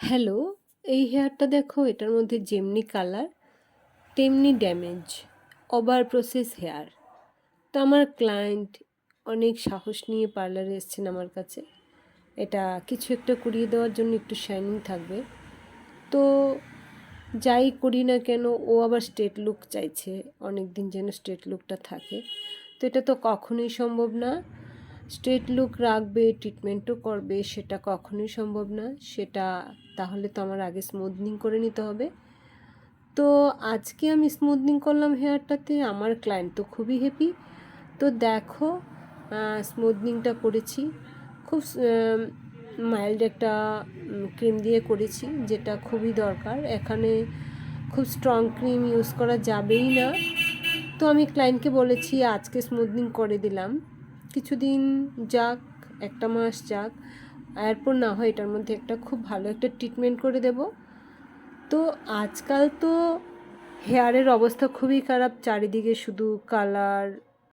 Hello, এই হেয়ারটা দেখো, এটার মধ্যে যেমনি কালার তেমনি ড্যামেজ, ওভার প্রসেস হেয়ার। তো আমার ক্লায়েন্ট অনেক সাহস নিয়ে পার্লারে এসেছেন আমার কাছে। এটা কিছু একটা করিয়ে দেওয়ার জন্য, একটু শাইনিং থাকবে। তো যাই করি না কেন, ও আবার স্ট্রেট লুক চাইছে, অনেক দিন যেন স্ট্রেট লুকটা থাকে। তো এটা তো কখনোই সম্ভব না। স্ট্রেট লুক রাখবে, ট্রিটমেন্টও করবে, সেটা কখনোই সম্ভব না। সেটা তাহলে তো আমার আগে স্মুথনিং করে নিতে হবে। তো আজকে আমি স্মুথনিং করলাম হেয়ারটাতে, আমার ক্লায়েন্ট তো খুবই হ্যাপি। তো দেখো, স্মুথনিংটা করেছি খুব মাইল্ড একটা ক্রিম দিয়ে করেছি, যেটা খুবই দরকার। এখানে খুব স্ট্রং ক্রিম ইউজ করা যাবেই না। তো আমি ক্লায়েন্টকে বলেছি আজকে স্মুথনিং করে দিলাম, কিছুদিন যাক, একটা মাস যাক, এরপর না হয় এটার মধ্যে একটা খুব ভালো একটা ট্রিটমেন্ট করে দেব। তো আজকাল তো হেয়ারের অবস্থা খুবই খারাপ, চারিদিকে শুধু কালার,